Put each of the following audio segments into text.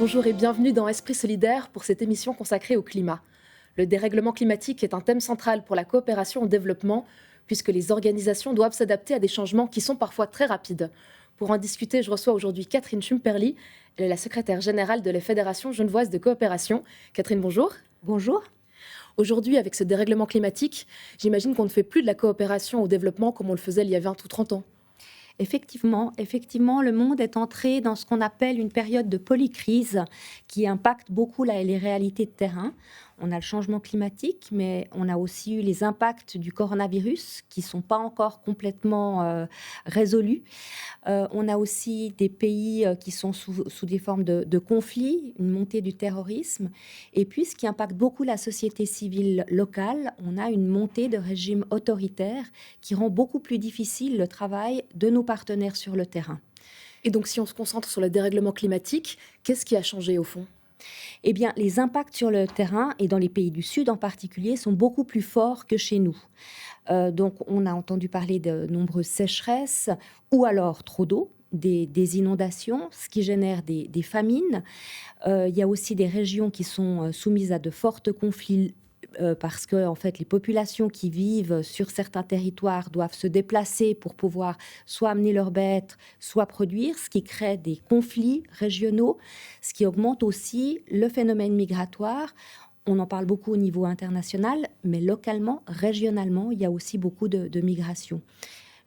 Bonjour et bienvenue dans Esprit solidaire pour cette émission consacrée au climat. Le dérèglement climatique est un thème central pour la coopération au développement, puisque les organisations doivent s'adapter à des changements qui sont parfois très rapides. Pour en discuter, je reçois aujourd'hui Catherine Schumperli. Elle est la secrétaire générale de la Fédération genevoise de coopération. Catherine, bonjour. Bonjour. Aujourd'hui, avec ce dérèglement climatique, j'imagine qu'on ne fait plus de la coopération au développement comme on le faisait il y a 20 ou 30 ans. Effectivement, le monde est entré dans ce qu'on appelle une période de polycrise qui impacte beaucoup les réalités de terrain. On a le changement climatique, mais on a aussi eu les impacts du coronavirus qui ne sont pas encore complètement résolus. On a aussi des pays qui sont sous des formes de conflits, une montée du terrorisme. Et puis, ce qui impacte beaucoup la société civile locale, on a une montée de régimes autoritaires qui rend beaucoup plus difficile le travail de nos partenaires sur le terrain. Et donc, si on se concentre sur le dérèglement climatique, qu'est-ce qui a changé au fond ? Eh bien, les impacts sur le terrain, et dans les pays du Sud en particulier, sont beaucoup plus forts que chez nous. Donc, on a entendu parler de nombreuses sécheresses ou alors trop d'eau, des inondations, ce qui génère des famines. Il y a aussi des régions qui sont soumises à de forts conflits parce que en fait, les populations qui vivent sur certains territoires doivent se déplacer pour pouvoir soit amener leurs bêtes, soit produire, ce qui crée des conflits régionaux, ce qui augmente aussi le phénomène migratoire. On en parle beaucoup au niveau international, mais localement, régionalement, il y a aussi beaucoup de migration.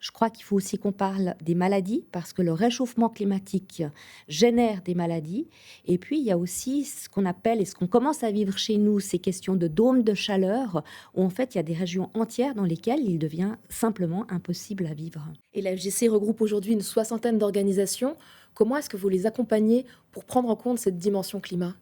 Je crois qu'il faut aussi qu'on parle des maladies, parce que le réchauffement climatique génère des maladies. Et puis, il y a aussi ce qu'on appelle, et ce qu'on commence à vivre chez nous, ces questions de dômes de chaleur, où en fait, il y a des régions entières dans lesquelles il devient simplement impossible à vivre. Et la FGC regroupe aujourd'hui une 60aine d'organisations. Comment est-ce que vous les accompagnez pour prendre en compte cette dimension climat ?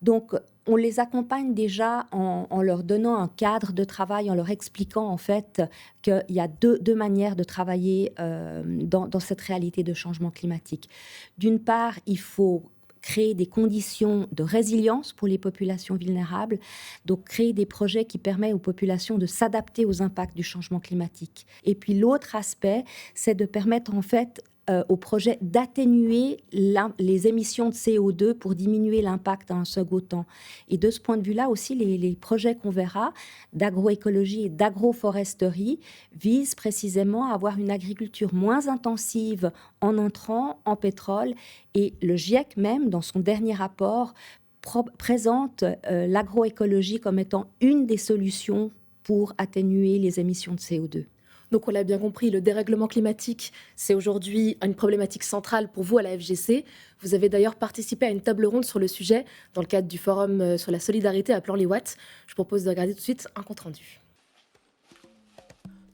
Donc, on les accompagne déjà en leur donnant un cadre de travail, en leur expliquant en fait qu'il y a deux manières de travailler dans cette réalité de changement climatique. D'une part, il faut créer des conditions de résilience pour les populations vulnérables, donc créer des projets qui permettent aux populations de s'adapter aux impacts du changement climatique. Et puis l'autre aspect, c'est de permettre en fait au projet d'atténuer les émissions de CO2 pour diminuer l'impact à un second temps. Et de ce point de vue-là aussi, les projets qu'on verra d'agroécologie et d'agroforesterie visent précisément à avoir une agriculture moins intensive en intrants, en pétrole. Et le GIEC même, dans son dernier rapport, présente l'agroécologie comme étant une des solutions pour atténuer les émissions de CO2. Donc on l'a bien compris, le dérèglement climatique, c'est aujourd'hui une problématique centrale pour vous à la FGC. Vous avez d'ailleurs participé à une table ronde sur le sujet dans le cadre du forum sur la solidarité à Plan-les-Ouates. Je propose de regarder tout de suite un compte-rendu.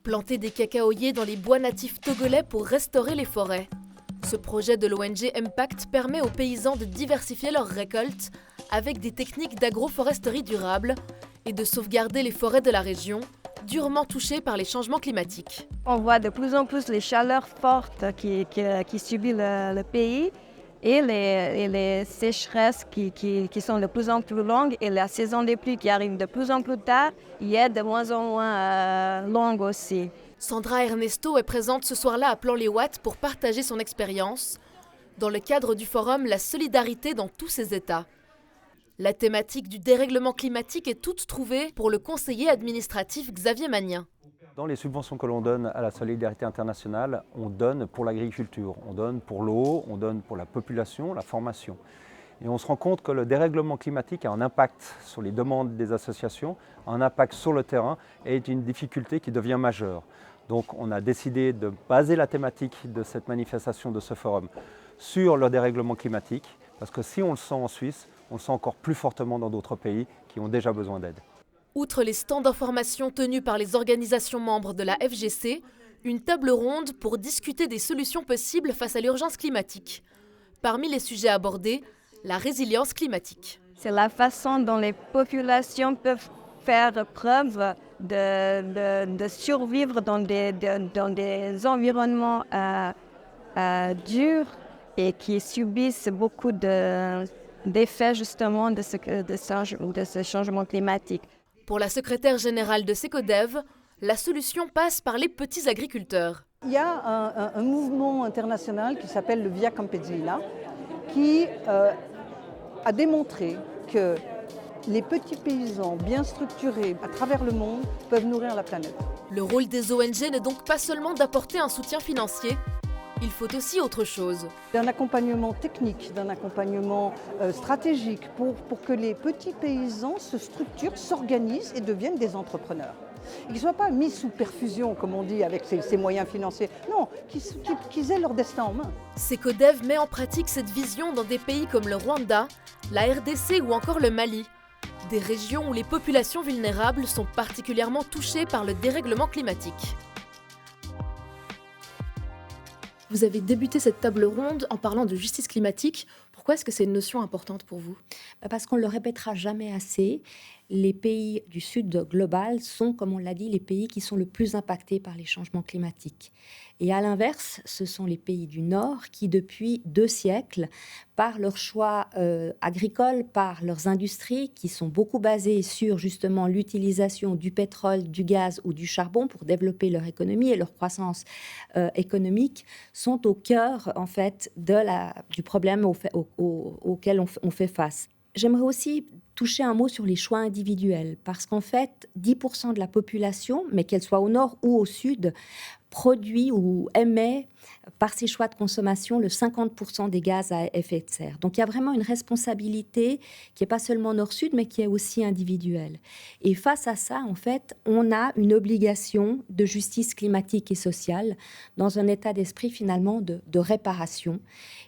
Planter des cacaoyers dans les bois natifs togolais pour restaurer les forêts. Ce projet de l'ONG Impact permet aux paysans de diversifier leurs récoltes avec des techniques d'agroforesterie durable et de sauvegarder les forêts de la région, durement touchées par les changements climatiques. On voit de plus en plus les chaleurs fortes qui subit le pays et les sécheresses qui sont de plus en plus longues et la saison des pluies qui arrive de plus en plus tard y est de moins en moins longue aussi. Sandra Ernesto est présente ce soir-là à Plan-les-Ouates pour partager son expérience dans le cadre du forum La solidarité dans tous ses états. La thématique du dérèglement climatique est toute trouvée pour le conseiller administratif Xavier Magnin. Dans les subventions que l'on donne à la solidarité internationale, on donne pour l'agriculture, on donne pour l'eau, on donne pour la population, la formation. Et on se rend compte que le dérèglement climatique a un impact sur les demandes des associations, un impact sur le terrain et est une difficulté qui devient majeure. Donc on a décidé de baser la thématique de cette manifestation, de ce forum, sur le dérèglement climatique, parce que si on le sent en Suisse, on le sent encore plus fortement dans d'autres pays qui ont déjà besoin d'aide. Outre les stands d'information tenus par les organisations membres de la FGC, une table ronde pour discuter des solutions possibles face à l'urgence climatique. Parmi les sujets abordés, la résilience climatique. C'est la façon dont les populations peuvent faire preuve de survivre dans des environnements durs et qui subissent beaucoup d'effets justement de ce changement climatique. Pour la secrétaire générale de Secodev, la solution passe par les petits agriculteurs. Il y a un mouvement international qui s'appelle le Via Campesina qui a démontré que les petits paysans bien structurés à travers le monde peuvent nourrir la planète. Le rôle des ONG n'est donc pas seulement d'apporter un soutien financier, il faut aussi autre chose. D'un accompagnement technique, d'un accompagnement stratégique pour que les petits paysans se structurent, s'organisent et deviennent des entrepreneurs. Et qu'ils ne soient pas mis sous perfusion, comme on dit, avec ces moyens financiers. Non, qu'ils aient leur destin en main. Cecodev met en pratique cette vision dans des pays comme le Rwanda, la RDC ou encore le Mali. Des régions où les populations vulnérables sont particulièrement touchées par le dérèglement climatique. Vous avez débuté cette table ronde en parlant de justice climatique. Pourquoi est-ce que c'est une notion importante pour vous ? Parce qu'on ne le répétera jamais assez. Les pays du Sud global sont, comme on l'a dit, les pays qui sont le plus impactés par les changements climatiques. Et à l'inverse, ce sont les pays du Nord qui, depuis 2 siècles, par leurs choix agricoles, par leurs industries, qui sont beaucoup basées sur justement l'utilisation du pétrole, du gaz ou du charbon pour développer leur économie et leur croissance économique, sont au cœur en fait du problème auquel on fait face. J'aimerais aussi toucher un mot sur les choix individuels, parce qu'en fait, 10% de la population, mais qu'elle soit au nord ou au sud, produit ou émet par ses choix de consommation le 50% des gaz à effet de serre. Donc il y a vraiment une responsabilité qui n'est pas seulement nord-sud, mais qui est aussi individuelle. Et face à ça, en fait, on a une obligation de justice climatique et sociale dans un état d'esprit finalement de réparation.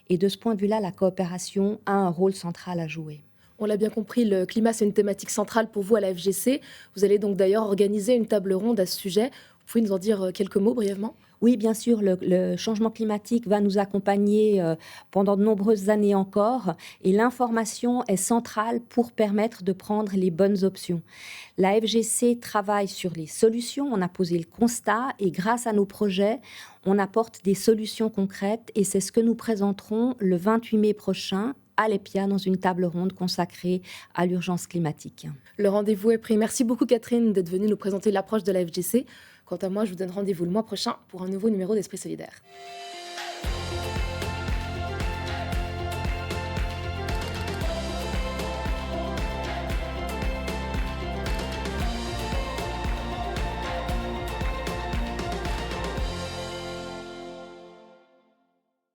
Et de ce point de vue-là, la coopération a un rôle central à jouer. On l'a bien compris, le climat, c'est une thématique centrale pour vous à la FGC. Vous allez donc d'ailleurs organiser une table ronde à ce sujet. Vous pouvez nous en dire quelques mots brièvement ? Oui, bien sûr, le changement climatique va nous accompagner pendant de nombreuses années encore et l'information est centrale pour permettre de prendre les bonnes options. La FGC travaille sur les solutions, on a posé le constat et grâce à nos projets, on apporte des solutions concrètes et c'est ce que nous présenterons le 28 mai prochain à l'EPIA dans une table ronde consacrée à l'urgence climatique. Le rendez-vous est pris. Merci beaucoup Catherine d'être venue nous présenter l'approche de la FGC. Quant à moi, je vous donne rendez-vous le mois prochain pour un nouveau numéro d'Esprit Solidaire.